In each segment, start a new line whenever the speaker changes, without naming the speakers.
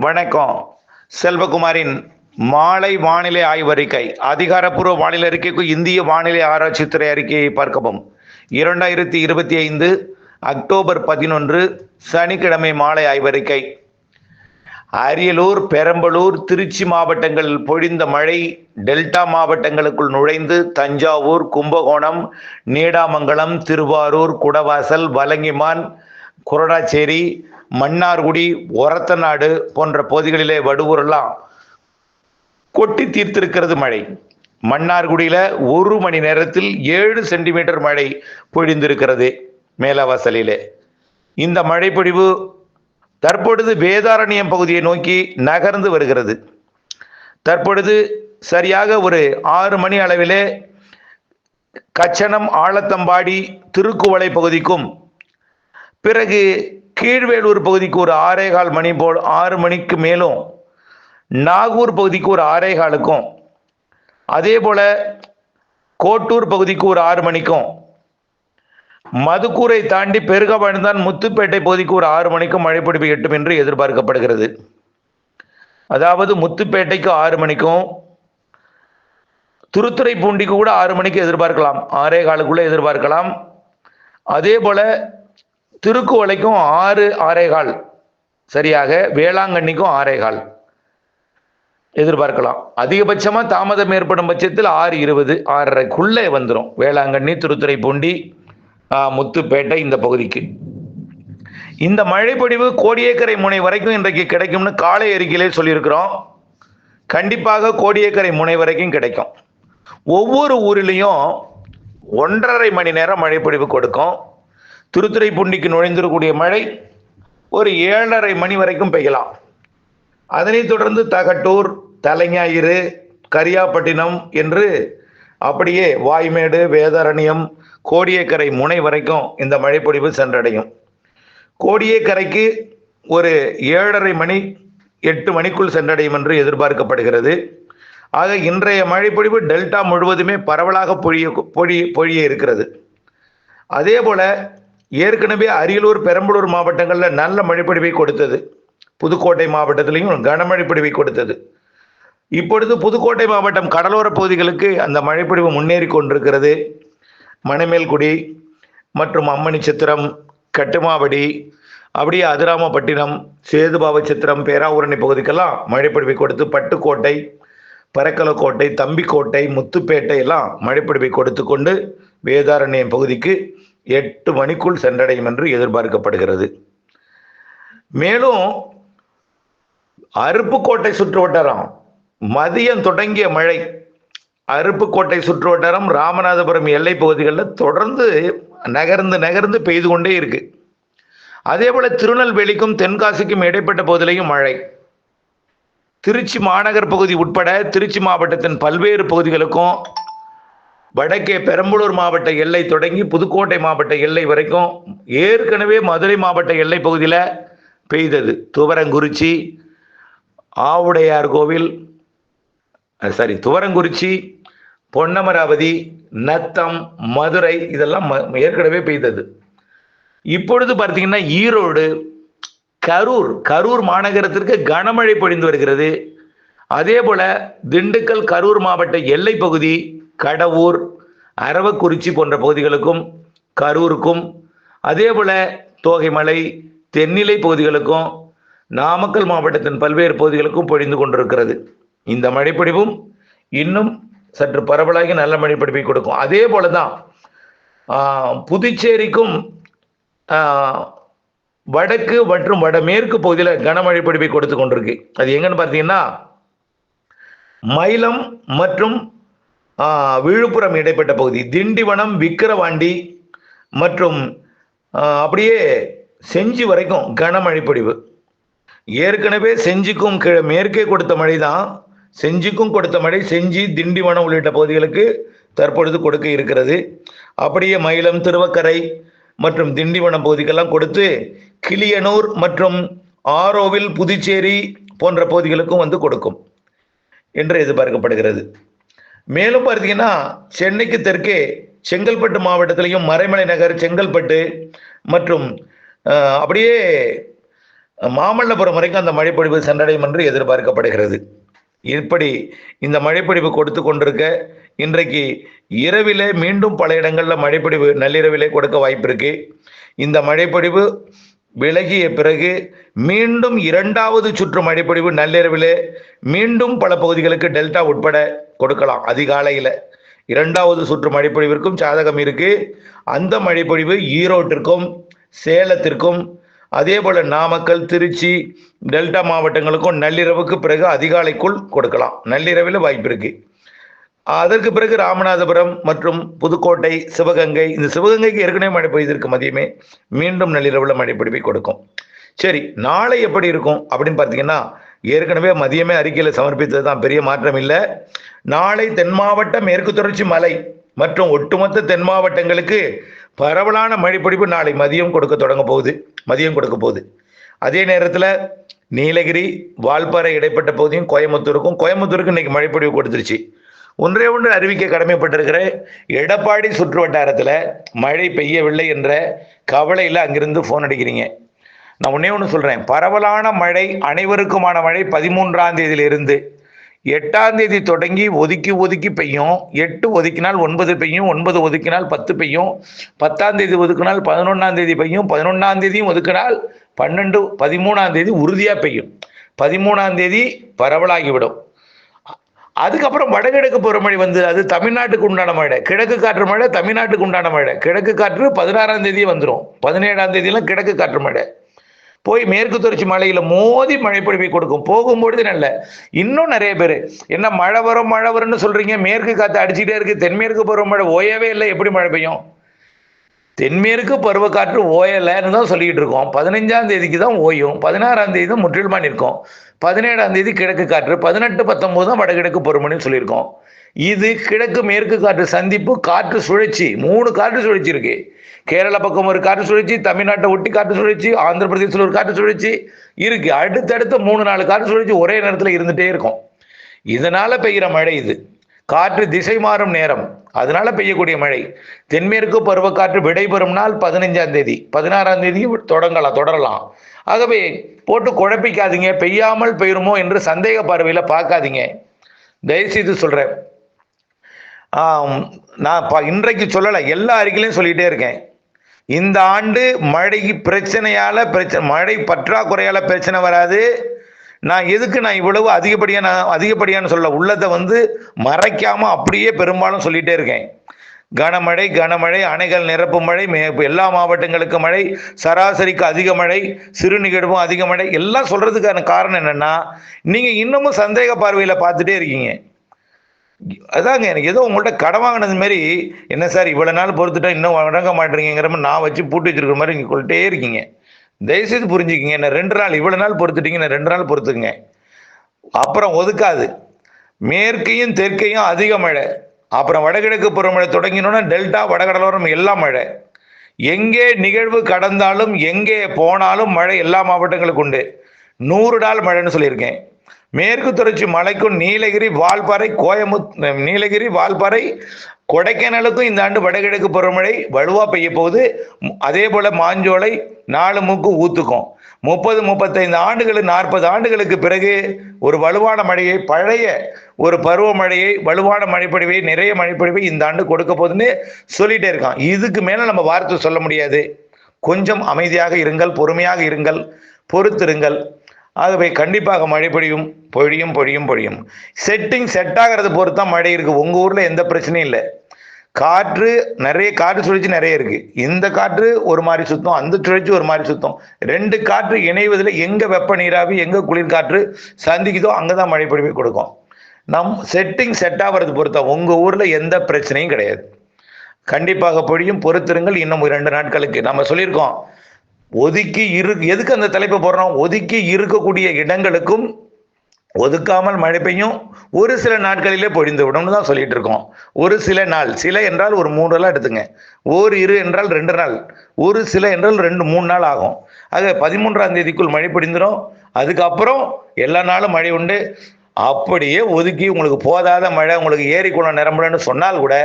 வணக்கம். செல்வகுமாரின் மாலை வானிலை ஆய்வறிக்கை. அதிகாரப்பூர்வ வானிலை அறிக்கைக்கு இந்திய வானிலை ஆராய்ச்சித்துறை அறிக்கையை பார்க்கவும். 2025 அக்டோபர் 11 சனிக்கிழமை மாலை ஆய்வறிக்கை. அரியலூர், பெரம்பலூர், திருச்சி மாவட்டங்களில் பொழிந்த மழை டெல்டா மாவட்டங்களுக்குள் நுழைந்து தஞ்சாவூர், கும்பகோணம், நீடாமங்கலம், திருவாரூர், குடவாசல், வலங்கிமான், குரடாச்சேரி, மன்னார்குடி, ஒரத்தநாடு போன்ற பகுதிகளிலே வடுவூரெல்லாம் கொட்டி தீர்த்திருக்கிறது மழை. மன்னார்குடியில 1 மணி நேரத்தில் 7 சென்டிமீட்டர் மழை பொழிந்திருக்கிறது மேலவாசலிலே. இந்த மழை பொழிவு தற்பொழுது வேதாரண்யம் பகுதியை நோக்கி நகர்ந்து வருகிறது. தற்பொழுது சரியாக ஒரு 6 மணி அளவிலே கச்சனம், ஆலத்தம்பாடி, திருக்குவளை பகுதிக்கும், பிறகு கீழ்வேலூர் பகுதிக்கு ஒரு 6:15 மணி போல் 6 மணிக்கு மேலும், நாகூர் பகுதிக்கு ஒரு 6:15க்கும், அதே போல கோட்டூர் பகுதிக்கு ஒரு 6 மணிக்கும், மதுக்கூரை தாண்டி பெருகவாழ்ந்தான் முத்துப்பேட்டை பகுதிக்கு ஒரு 6 மணிக்கும் மழைப்பொழிவு எட்டும் என்று எதிர்பார்க்கப்படுகிறது. அதாவது முத்துப்பேட்டைக்கு 6 மணிக்கும், திருத்துறைப்பூண்டிக்கு கூட 6 மணிக்கு எதிர்பார்க்கலாம், 6:15க்குள்ள எதிர்பார்க்கலாம். அதே போல திருக்குவளைக்கும் 6:15 சரியாக, வேளாங்கண்ணிக்கும் 6:15 எதிர்பார்க்கலாம். அதிகபட்சமா தாமதம் ஏற்படும் பட்சத்தில் 6:20 6:30க்குள்ளே வந்துடும் வேளாங்கண்ணி, திருத்துறைப்பூண்டி, முத்துப்பேட்டை இந்த பகுதிக்கு. இந்த மழைப்பொழிவு கோடியக்கரை முனை வரைக்கும் இன்றைக்கு கிடைக்கும்னு காலை அறிக்கையிலே சொல்லியிருக்கிறோம். கண்டிப்பாக கோடியக்கரை முனை வரைக்கும் கிடைக்கும். ஒவ்வொரு ஊரிலையும் 1.5 மணி நேரம் மழைப்பொழிவு கொடுக்கும். திருத்துறைப்பூண்டிக்கு நுழைந்திருக்கக்கூடிய மழை ஒரு 7:30 மணி வரைக்கும் பெய்யலாம். அதனைத் தொடர்ந்து தகட்டூர், தலைஞாயிறு, கரியாப்பட்டினம் என்று அப்படியே வாய்மேடு, வேதாரண்யம், கோடியக்கரை முனை வரைக்கும் இந்த மழைப்பொழிவு சென்றடையும். கோடியக்கரைக்கு ஒரு 7:30 மணி 8 மணிக்குள் சென்றடையும் என்று எதிர்பார்க்கப்படுகிறது. ஆக இன்றைய மழைப்பொழிவு டெல்டா முழுவதுமே பரவலாக பொழிய இருக்கிறது. அதே போல ஏற்கனவே அரியலூர், பெரம்பலூர் மாவட்டங்களில் நல்ல மழைப்பொழிவை கொடுத்தது. புதுக்கோட்டை மாவட்டத்திலையும் கனமழை பொழிவை கொடுத்தது. இப்பொழுது புதுக்கோட்டை மாவட்டம் கடலோர பகுதிகளுக்கு அந்த மழைப்பொழிவு முன்னேறி கொண்டிருக்கிறது. மணமேல்குடி மற்றும் அம்மணிச்சித்திரம், கட்டுமாவடி, அப்படியே அதிராமப்பட்டினம், சேதுபாவச்சித்திரம், பேராவூரணி பகுதிக்கெல்லாம் மழைப்பொழிவை கொடுத்து, பட்டுக்கோட்டை, பரக்கலக்கோட்டை, தம்பிக்கோட்டை, முத்துப்பேட்டை எல்லாம் மழைப்பொழிவை கொடுத்து கொண்டு வேதாரண்யம் பகுதிக்கு 8 மணிக்குள் சென்றடையும் என்று எதிர்பார்க்கப்படுகிறது. மேலும் அருப்புக்கோட்டை சுற்று வட்டாரம் மதியம் தொடங்கிய மழை, அருப்புக்கோட்டை சுற்று வட்டாரம், ராமநாதபுரம் எல்லை பகுதிகளில் தொடர்ந்து நகர்ந்து பெய்து கொண்டே இருக்கு. அதே போல திருநெல்வேலிக்கும் தென்காசிக்கும் இடைப்பட்ட பகுதியிலையும் மழை. திருச்சி மாநகர் பகுதி உட்பட திருச்சி மாவட்டத்தின் பல்வேறு பகுதிகளுக்கும், வடக்கே பெரம்பலூர் மாவட்ட எல்லை தொடங்கி புதுக்கோட்டை மாவட்ட எல்லை வரைக்கும், ஏற்கனவே மதுரை மாவட்ட எல்லை பகுதியில் பெய்தது. துவரங்குறிச்சி, ஆவுடையார் கோவில், துவரங்குறிச்சி, பொன்னமராவதி, நத்தம், மதுரை இதெல்லாம் ஏற்கனவே பெய்தது. இப்பொழுது பார்த்தீங்கன்னா ஈரோடு, கரூர் மாநகரத்திற்கு கனமழை பொழிந்து வருகிறது. அதே போல திண்டுக்கல், கரூர் மாவட்ட எல்லை பகுதி, கடவூர், அரவக்குறிச்சி போன்ற பகுதிகளுக்கும், கரூருக்கும், அதே போல தோகைமலை, தென்னிலை பகுதிகளுக்கும், நாமக்கல் மாவட்டத்தின் பல்வேறு பகுதிகளுக்கும் பொழிந்து கொண்டிருக்கிறது. இந்த மழைப்பொழிவும் இன்னும் சற்று பரவலாகி நல்ல மழைப்பொழிவை கொடுக்கும். அதே போலதான் புதுச்சேரிக்கும் வடக்கு மற்றும் வடமேற்கு பகுதியில் கனமழை பொழிவை கொடுத்து கொண்டிருக்கு. அது எங்கன்னு பார்த்தீங்கன்னா மயிலம் மற்றும் விழுப்புரம் இடைப்பட்ட பகுதி, திண்டிவனம், விக்கிரவாண்டி மற்றும் அப்படியே செஞ்சி வரைக்கும் கனமழை பொழிவு. ஏற்கனவே செஞ்சிக்கும் மேற்கே கொடுத்த மழை தான், செஞ்சிக்கும் கொடுத்த மழை செஞ்சி, திண்டிவனம் உள்ளிட்ட பகுதிகளுக்கு தற்பொழுது கொடுக்க இருக்கிறது. அப்படியே மயிலம், திருவக்கரை மற்றும் திண்டிவனம் பகுதிக்கெல்லாம் கொடுத்து, கிளியனூர் மற்றும் ஆரோவில், புதுச்சேரி போன்ற பகுதிகளுக்கும் வந்து கொடுக்கும் என்று எதிர்பார்க்கப்படுகிறது. மேலும் பார்த்தீங்கன்னா சென்னைக்கு தெற்கே செங்கல்பட்டு மாவட்டத்திலையும், மறைமலை நகர், செங்கல்பட்டு மற்றும் அப்படியே மாமல்லபுரம் வரைக்கும் அந்த மழைப்பொழிவு சென்றடையும் என்று எதிர்பார்க்கப்படுகிறது. இப்படி இந்த மழைப்பொழிவு கொடுத்து கொண்டிருக்க இன்றைக்கு இரவிலே மீண்டும் பல இடங்களில் மழைப்பொழிவு நள்ளிரவிலே கொடுக்க வாய்ப்பு இருக்கு. இந்த மழைப்பொழிவு விலகிய பிறகு மீண்டும் 2வது சுற்று மழைப்பொழிவு நள்ளிரவிலே மீண்டும் பல பகுதிகளுக்கு டெல்டா உட்பட கொடுக்கலாம். அதிகாலையில் 2வது சுற்று மழைப்பொழிவிற்கும் சாதகம் இருக்கு. அந்த மழைப்பொழிவு ஈரோட்டிற்கும் சேலத்திற்கும் அதே போல நாமக்கல், திருச்சி, டெல்டா மாவட்டங்களுக்கும் நள்ளிரவுக்கு பிறகு அதிகாலைக்குள் கொடுக்கலாம். நள்ளிரவில் வாய்ப்பு இருக்கு. அதற்கு பிறகு ராமநாதபுரம் மற்றும் புதுக்கோட்டை, சிவகங்கை, இந்த சிவகங்கைக்கு ஏற்கனவே மழை பெய்திருக்கு மதியமே, மீண்டும் நள்ளிரவில் மழை பொழிவை கொடுக்கும். சரி, நாளை எப்படி இருக்கும் அப்படின்னு பார்த்தீங்கன்னா, ஏற்கனவே மதியமே அறிக்கையில் சமர்ப்பித்தது தான், பெரிய மாற்றம் இல்லை. நாளை தென் மாவட்ட மேற்கு தொடர்ச்சி மலை மற்றும் ஒட்டுமொத்த தென் மாவட்டங்களுக்கு பரவலான மழைப்பொழிவு நாளை மதியம் கொடுக்க போகுது. அதே நேரத்தில் நீலகிரி, வால்பாறை இடைப்பட்ட பகுதியும் கோயம்புத்தூருக்கு இன்னைக்கு மழைப்பொழிவு கொடுத்துருச்சு. ஒன்றே ஒன்று அறிவிக்க கடமைப்பட்டிருக்கிற, எடப்பாடி சுற்று வட்டாரத்தில் மழை பெய்யவில்லை என்ற கவலையில் அங்கிருந்து ஃபோன் அடிக்கிறீங்க. நான் ஒன்றே ஒன்று சொல்கிறேன், பரவலான மழை, அனைவருக்குமான மழை 13ஆம் தேதியிலிருந்து 8ஆம் தேதி தொடங்கி ஒதுக்கி பெய்யும். 8 ஒதுக்கினால் 9 பெய்யும், 9 ஒதுக்கினால் 10 பெய்யும், 10ஆம் தேதி ஒதுக்கினால் 11ஆம் தேதி பெய்யும், 11ஆம் தேதியும் ஒதுக்கினால் 12, 13ஆம் தேதி உறுதியாக பெய்யும். 13ஆம் தேதி பரவலாகிவிடும். அதுக்கப்புறம் வடகிழக்கு பருவமழை வந்து அது தமிழ்நாட்டுக்கு உண்டான மழை, கிழக்கு காற்று மழை தமிழ்நாட்டுக்கு உண்டான மழை. கிழக்கு காற்று 16ஆம் தேதி வந்துடும், 17ஆம் தேதியெல்லாம் கிழக்கு காற்று மழை போய் மேற்கு தொடர்ச்சி மலையில் மோதி மழைப்பொழிவை கொடுக்கும். போகும்பொழுது நல்ல, இன்னும் நிறைய பேர் என்ன மழை வரும்னு சொல்றீங்க, மேற்கு காற்று அடிச்சுட்டே இருக்கு, தென்மேற்கு பருவமழை ஓயவே இல்லை, எப்படி மழை பெய்யும்? தென்மேற்கு பருவக்காற்று ஓயலைன்னு தான் சொல்லிக்கிட்டு இருக்கோம். 15ஆம் தேதிக்கு தான் ஓயும், 16ஆம் தேதி தான் முற்றிலுமா நிற்கும், 17ஆம் தேதி கிழக்கு காற்று, 18, 19 தான் வடகிழக்கு பருவமழைன்னு சொல்லியிருக்கோம். இது கிழக்கு மேற்கு காற்று சந்திப்பு, காற்று சுழற்சி, 3 காற்று சுழற்சி இருக்கு. கேரள பக்கம் ஒரு காற்று சுழற்சி, தமிழ்நாட்டை ஒட்டி காற்று சுழற்சி, ஆந்திர பிரதேசத்தில் ஒரு காற்று சுழற்சி இருக்கு. அடுத்தடுத்து 3-4 காற்று சுழற்சி ஒரே நேரத்தில் இருந்துட்டே இருக்கும். இதனால பெய்கிற மழை இது. காற்று திசை மாறும் நேரம், அதனால பெய்யக்கூடிய மழை. தென்மேற்கு பருவக்காற்று விடைபெறும் நாள் 15ஆம் தேதி, 16ஆம் தேதி தொடரலாம். ஆகவே போட்டு குழப்பிக்காதீங்க, பெய்யாமல் பெய்யுமோ என்று சந்தேக பார்வையில் பார்க்காதீங்க. தயவுசெய்து சொல்றேன், நான் இன்றைக்கு சொல்லலை, எல்லா அறிக்கையிலையும் சொல்லிட்டே இருக்கேன். இந்த ஆண்டு மழை மழை பற்றாக்குறையால பிரச்சனை வராது. நான் இவ்வளவு அதிகப்படியான சொல்ல, உள்ளதை மறைக்காம அப்படியே பெரும்பாலும் சொல்லிட்டே இருக்கேன். கனமழை, அணைகள் நிரப்பும் மழை, எல்லா மாவட்டங்களுக்கு மழை, சராசரிக்கு அதிக மழை, சிறு நிகழ்வும் அதிக மழை, எல்லாம் சொல்றதுக்கான காரணம் என்னன்னா, நீங்க இன்னமும் சந்தேக பார்வையில பார்த்துட்டே இருக்கீங்க. அதாங்க, எனக்கு ஏதோ உங்கள்கிட்ட கடன் வாங்கினது மாதிரி, என்ன சார் இவ்வளவு நாள் பொறுத்துட்டா இன்னும் வழங்க மாட்டேங்கிற மாதிரி நான் வச்சு பூட்டி வச்சிருக்கிற மாதிரி நீங்க சொல்லிட்டே இருக்கீங்க. தயவுசெய்து புரிஞ்சுக்கிங்க, என்ன 2 நாள் இவ்வளவு நாள் பொறுத்துட்டீங்க, 2 நாள் பொறுத்துக்குங்க. அப்புறம் ஒதுக்காது. மேற்கையும் தெற்கையும் அதிக மழை, அப்புறம் வடகிழக்கு பருவமழை தொடங்கினோன்னா டெல்டா, வடகடலோரம் எல்லாம் மழை. எங்கே நிகழ்வு கடந்தாலும் எங்கே போனாலும் மழை எல்லா மாவட்டங்களுக்கும் உண்டு. 100 நாள் மழைன்னு சொல்லியிருக்கேன். மேற்கு தொடர்ச்சி மலைக்கும் நீலகிரி, வால்பாறை, கொடைக்கானலுக்கும் இந்த ஆண்டு வடகிழக்கு பருவமழை வலுவா பெய்ய போகுது. அதே போல மாஞ்சோலை, 4 மூக்கு ஊத்துக்கும். 30, 35 ஆண்டுகள், 40 ஆண்டுகளுக்கு பிறகு ஒரு வலுவான மழையை, பழைய ஒரு பருவமழையை, வலுவான மழைப்பொழிவை, நிறைய மழைப்பொழிவை இந்த ஆண்டு கொடுக்க போகுதுன்னு சொல்லிட்டே இருக்கான். இதுக்கு மேல நம்ம வார்த்தை சொல்ல முடியாது. கொஞ்சம் அமைதியாக இருங்கள், பொறுமையாக இருங்கள், பொறுத்திருங்கள். ஆகவே கண்டிப்பாக மழை பொழியும். செட் ஆகிறது பொறுத்து தான் மழை இருக்கு. உங்க ஊர்ல எந்த பிரச்சனையும் இல்லை. காற்று சுழற்சி நிறைய இருக்கு. இந்த காற்று ஒரு மாதிரி சுத்தம், அந்த சுழற்சி ஒரு மாதிரி சுத்தம். 2 காற்று இணைவதில் எங்க வெப்ப நீராவி, எங்க குளிர் காற்று சந்திக்குதோ அங்கதான் மழை பொழிவை கொடுக்கும். செட் ஆகிறது பொறுத்தா உங்க ஊர்ல எந்த பிரச்சனையும் கிடையாது. கண்டிப்பாக பொழியும், பொறுத்திருங்கள். இன்னும் 2 நாட்களுக்கு நம்ம சொல்லியிருக்கோம். எதுக்கு அந்த தலைப்பை போடுறோம்? ஒதுக்கி இருக்கக்கூடிய இடங்களுக்கும் ஒதுக்காமல் மழை பெய்யும், ஒரு சில நாட்களிலே பொழிந்து விடும்னு தான் சொல்லிட்டு இருக்கோம். ஒரு சில நாள், சில என்றால் ஒரு 3 நாள் எடுத்துங்க, இரு என்றால் 2 நாள், ஒரு சில என்றால் 2-3 நாள் ஆகும். ஆக 13ஆம் தேதிக்குள் மழை பொழிந்துடும். அதுக்கப்புறம் எல்லா நாளும் மழை உண்டு. அப்படியே ஒதுக்கி உங்களுக்கு போதாத மழை, உங்களுக்கு ஏரி குளம் நிரம்பலன்னு சொன்னால் கூட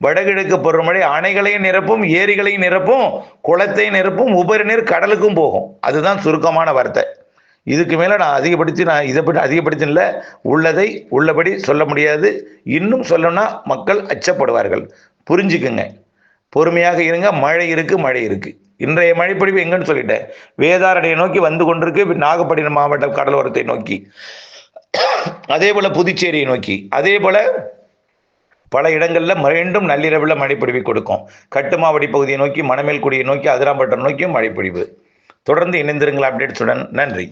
வடகிழக்கு பருவமழை அணைகளையும் நிரப்பும், ஏரிகளையும் நிரப்பும், குளத்தையும் நிரப்பும், உபரி நீர் கடலுக்கும் போகும். அதுதான் சுருக்கமான வார்த்தை. இதுக்கு மேலே நான் இதை பற்றி அதிகப்படுத்தின உள்ளதை உள்ளபடி சொல்ல முடியாது. இன்னும் சொல்லணும்னா மக்கள் அச்சப்படுவார்கள். புரிஞ்சுக்குங்க, பொறுமையாக இருங்க. மழை இருக்கு. இன்றைய மழைப்பொழிவு எங்கன்னு சொல்லிட்டேன். வேதாரண்யை நோக்கி வந்து கொண்டிருக்கு, நாகப்பட்டினம் மாவட்டம் கடலோரத்தை நோக்கி, அதே போல புதுச்சேரியை நோக்கி, அதே போல பல இடங்கள்ல மீண்டும் நள்ளிரவில் மழைப்பொழிவை கொடுக்கும். கட்டுமாவடி பகுதியை நோக்கி, மணமேல்குடியை நோக்கி, அதிராம்பட்டம் நோக்கியும் மழைப்பொழிவு. தொடர்ந்து இணைந்திருங்கள் அப்டேட்ஸுடன். நன்றி.